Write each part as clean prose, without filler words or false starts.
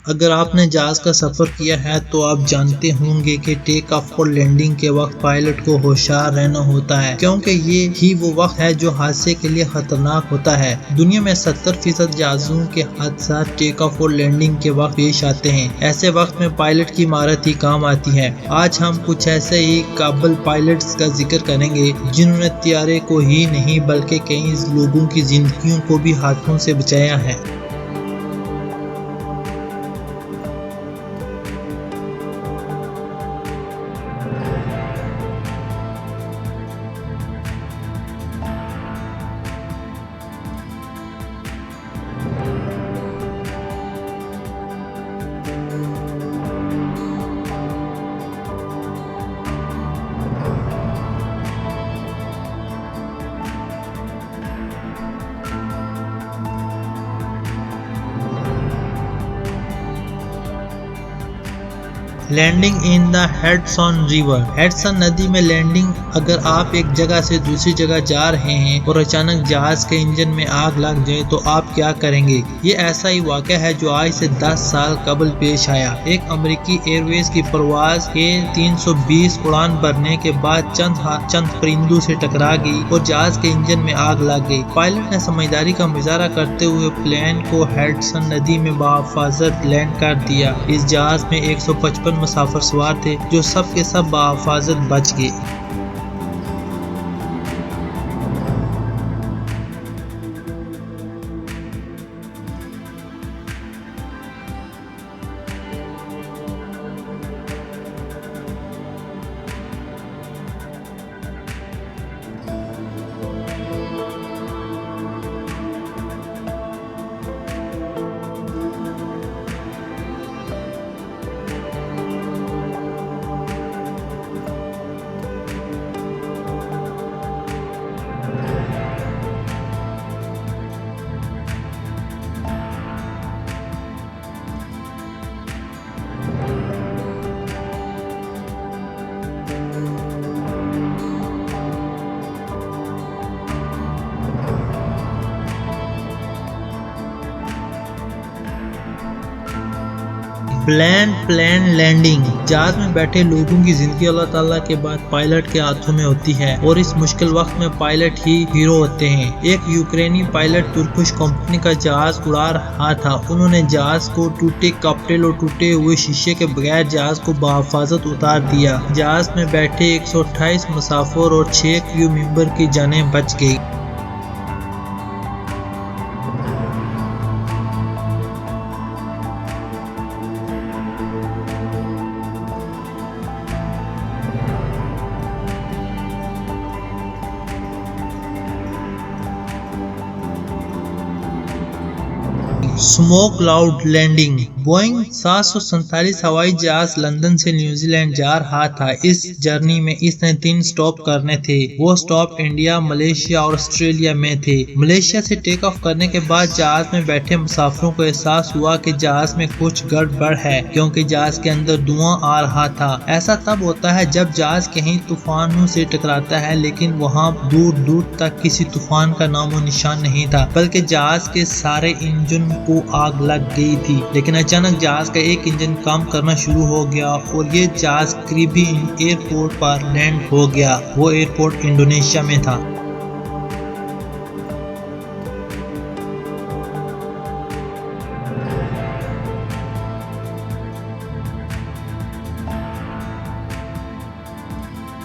अगर आपने जहाज का सफर किया है तो आप जानते होंगे कि टेक ऑफ और लैंडिंग के वक्त पायलट को होशियार रहना होता है, क्योंकि ये ही वो वक्त है जो हादसे के लिए खतरनाक होता है। दुनिया में 70% जहाजों के हादसा टेक ऑफ और लैंडिंग के वक्त पेश आते हैं। ऐसे वक्त में पायलट की महारत ही काम आती है। आज हम कुछ ऐसे ही काबिल पायलट्स का जिक्र करेंगे जिन्होंने तैयारे को ही नहीं बल्कि कई लोगों की जिंदगियों को भी हाथों से बचाया है। Landing in the Hudson river. Hudson नदी में लैंडिंग। अगर आप एक जगह से दूसरी जगह जा रहे हैं और अचानक जहाज के इंजन में आग लग जाए तो आप क्या करेंगे? ये ऐसा ही वाक़या है जो आज से 10 साल कबल पेश आया। एक अमेरिकी एयरवेज की परवाज के 320 उड़ान भरने के बाद चंद परिंदों से टकरा गई और जहाज के इंजन में आग लग गई। पायलट ने समझदारी का मुजाहरा करते हुए प्लेन को हेडसन नदी में बाहिफाजत लैंड कर दिया। इस जहाज में 155 मुसाफिर सवार थे जो सब के सब बाहिफाजत बच गए। Plane landing. जहाज में बैठे लोगों की जिंदगी अल्लाह ताला के बाद पायलट के हाथों में होती है और इस मुश्किल वक्त में पायलट ही हीरो होते हैं। एक यूक्रेनी पायलट तुर्किश कंपनी का जहाज उड़ा रहा था। उन्होंने जहाज को टूटे कॉकटेल और टूटे हुए शीशे के बगैर जहाज को बाहिफाजत उतार दिया। जहाज में बैठे 128 मुसाफिर और 6 क्रू मेंबर की जानें बच गई। Smoke cloud landing. बोइंग 747 हवाई जहाज लंदन से न्यूजीलैंड जा रहा था। इस जर्नी में इसने 3 स्टॉप करने थे। वो स्टॉप इंडिया, मलेशिया और ऑस्ट्रेलिया में थे। मलेशिया से टेक ऑफ करने के बाद जहाज में बैठे मुसाफिरों को एहसास हुआ कि जहाज में कुछ गड़बड़ है, क्योंकि जहाज के अंदर धुआं आ रहा था। ऐसा तब होता है जब जहाज कहीं तूफानों से टकराता है, लेकिन वहाँ दूर दूर तक किसी तूफान का नामो निशान नहीं था, बल्कि जहाज के सारे इंजन को आग लग गई थी। लेकिन अचानक जहाज का एक इंजन काम करना शुरू हो गया और ये जहाज करीबी एयरपोर्ट पर लैंड हो गया। वो एयरपोर्ट इंडोनेशिया में था।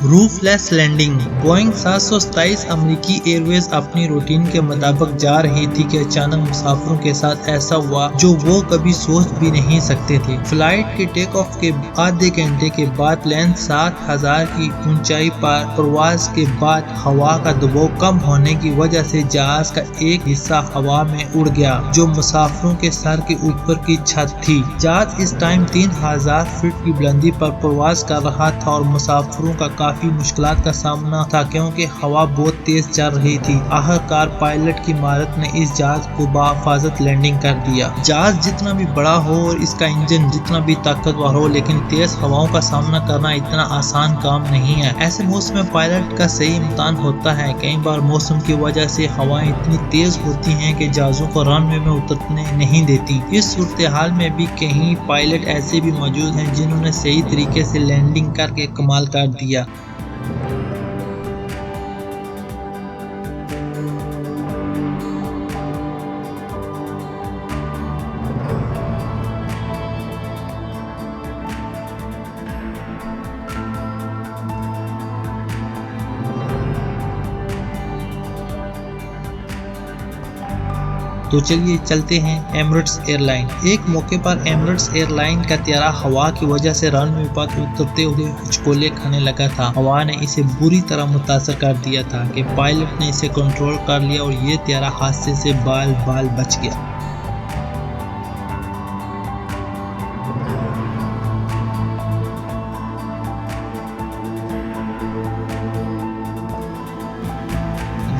रूफलेस लैंडिंग। बोइंग 727 अमेरिकी एयरवेज अपनी रूटीन के मुताबिक जा रही थी कि अचानक मुसाफिरों के साथ ऐसा हुआ जो वो कभी सोच भी नहीं सकते थे। फ्लाइट के टेक ऑफ के आधे घंटे के बाद प्लेन 7000 की ऊंचाई पर प्रवास के बाद हवा का दबाव कम होने की वजह से जहाज का एक हिस्सा हवा में उड़ गया, जो मुसाफिरों के सर के ऊपर की छत थी। जहाज इस टाइम 3000 फीट की बुलंदी पर प्रवास कर रहा था और मुसाफिरों का काफी मुश्किलात का सामना था क्योंकि हवा बहुत तेज चल रही थी। आखिरकार पायलट की महारत ने इस जहाज को बाहिफाजत लैंडिंग कर दिया। जहाज जितना भी बड़ा हो और इसका इंजन जितना भी ताकतवर हो, लेकिन तेज हवाओं का सामना करना इतना आसान काम नहीं है। ऐसे मौसम में पायलट का सही इम्तिहान होता है। कई बार मौसम की वजह से हवाएं इतनी तेज होती हैं कि जहाजों को रनवे में उतरने नहीं देती। इस सूरत हाल में भी कहीं पायलट ऐसे भी मौजूद हैं जिन्होंने सही तरीके से लैंडिंग करके कमाल कर दिया। तो चलिए चलते हैं एमिरेट्स एयरलाइन। एक मौके पर एमिरेट्स एयरलाइन का त्यारा हवा की वजह से रनवे पर उतरते हुए हिचकोले खाने लगा था। हवा ने इसे बुरी तरह मुतासर कर दिया था कि पायलट ने इसे कंट्रोल कर लिया और ये त्यारा हादसे से बाल बाल बच गया।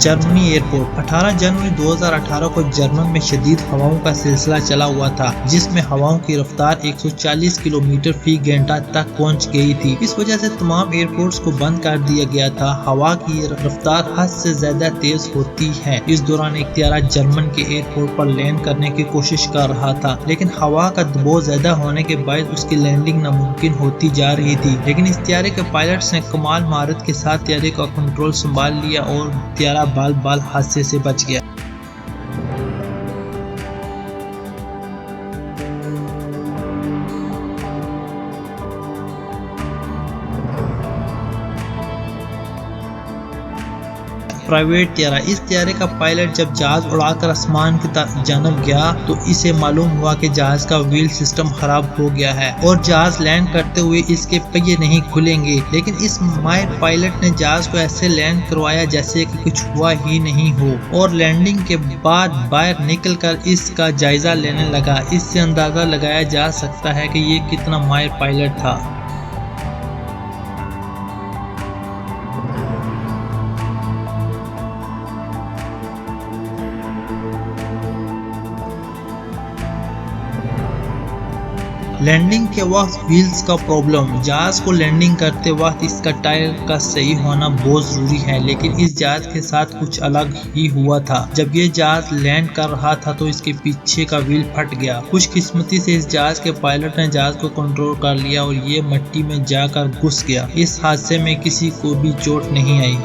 जर्मनी एयरपोर्ट 18 जनवरी 2018 को जर्मन में शदीद हवाओं का सिलसिला चला हुआ था, जिसमें हवाओं की रफ्तार 140 किलोमीटर फी घंटा तक पहुंच गई थी। इस वजह से तमाम एयरपोर्ट्स को बंद कर दिया गया था। हवा की रफ्तार हद से ज्यादा तेज होती है। इस दौरान एक त्यारा जर्मन के एयरपोर्ट पर लैंड करने की कोशिश कर रहा था, लेकिन हवा का दबाव ज्यादा होने के बाद उसकी लैंडिंग नामुमकिन होती जा रही थी। लेकिन इस त्यारे के पायलट्स ने कमाल महारत के साथ त्यारे का कंट्रोल संभाल लिया और त्यारा बाल बाल हादसे से बच गया। प्राइवेट त्यारा। इस त्यारे का पायलट जब जहाज उड़ाकर आसमान की जानब गया तो इसे मालूम हुआ कि जहाज का व्हील सिस्टम खराब हो गया है और जहाज लैंड करते हुए इसके पहिए नहीं खुलेंगे। लेकिन इस माहिर पायलट ने जहाज को ऐसे लैंड करवाया जैसे कि कुछ हुआ ही नहीं हो और लैंडिंग के बाद बाहर निकलकर इसका जायजा लेने लगा। इससे अंदाजा लगाया जा सकता है कि ये कितना माहिर पायलट था। लैंडिंग के वक्त व्हील्स का प्रॉब्लम। जहाज को लैंडिंग करते वक्त इसका टायर का सही होना बहुत जरूरी है, लेकिन इस जहाज के साथ कुछ अलग ही हुआ था। जब ये जहाज लैंड कर रहा था तो इसके पीछे का व्हील फट गया। खुशकिस्मती से इस जहाज के पायलट ने जहाज को कंट्रोल कर लिया और ये मिट्टी में जाकर घुस गया। इस हादसे में किसी को भी चोट नहीं आई।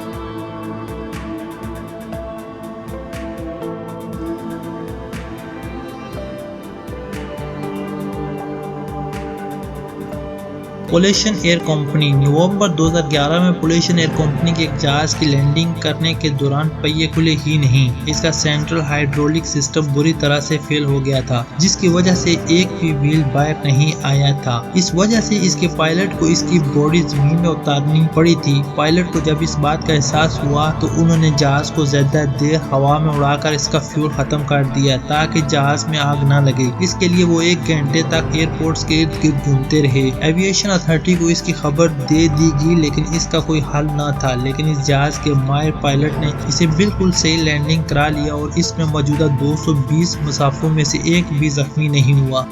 पोलेशन एयर कंपनी। नवंबर 2011 में पोलेशन एयर कंपनी के एक जहाज की लैंडिंग करने के दौरान पहिए खुले ही नहीं। इसका सेंट्रल हाइड्रोलिक सिस्टम बुरी तरह से फेल हो गया था, जिसकी वजह से एक भी व्हील बाहर नहीं आया था। इस वजह से इसके पायलट को इसकी बॉडी जमीन में उतारनी पड़ी थी। पायलट को जब इस बात का एहसास हुआ तो उन्होंने जहाज को ज्यादा देर हवा में उड़ाकर इसका फ्यूल खत्म कर दिया ताकि जहाज में आग न लगे। इसके लिए वो 1 घंटे तक एयरपोर्ट्स के इर्द गिर्द घूमते रहे। एविएशन अथॉरिटी को इसकी खबर दे दी गई, लेकिन इसका कोई हल न था। लेकिन इस जहाज के माहिर पायलट ने इसे बिल्कुल सही लैंडिंग करा लिया और इसमें मौजूदा 220 मुसाफिरों में से एक भी जख्मी नहीं हुआ।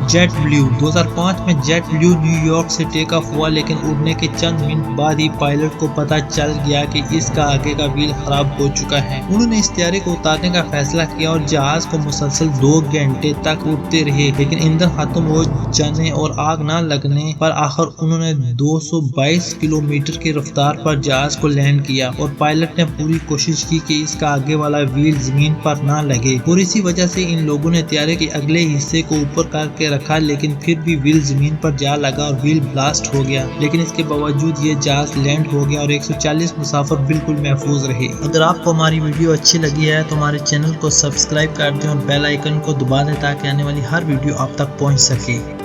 Jet blue. 2005 में जेट ब्लू न्यूयॉर्क से टेक ऑफ हुआ, लेकिन उड़ने के चंद मिनट बाद ही पायलट को पता चल गया कि इसका आगे का व्हील खराब हो चुका है। उन्होंने इस त्यारे को उतारने का फैसला किया और जहाज को मुसलसल 2 घंटे तक उड़ते रहे, लेकिन ईंधन खत्म हो जाने और आग न लगने पर आखिर उन्होंने 222 किलोमीटर की रफ्तार पर जहाज को लैंड किया और पायलट ने पूरी कोशिश की कि इसका आगे वाला व्हील जमीन पर न लगे और इसी वजह से इन लोगों ने त्यारे के अगले हिस्से को ऊपर करके रखा, लेकिन फिर भी व्हील जमीन पर जा लगा और व्हील ब्लास्ट हो गया। लेकिन इसके बावजूद ये जहाज लैंड हो गया और 140 मुसाफिर बिल्कुल महफूज रहे। अगर आपको हमारी वीडियो अच्छी लगी है तो हमारे चैनल को सब्सक्राइब कर दें और बेल आइकन को दबा दें ताकि आने वाली हर वीडियो आप तक पहुंच सके।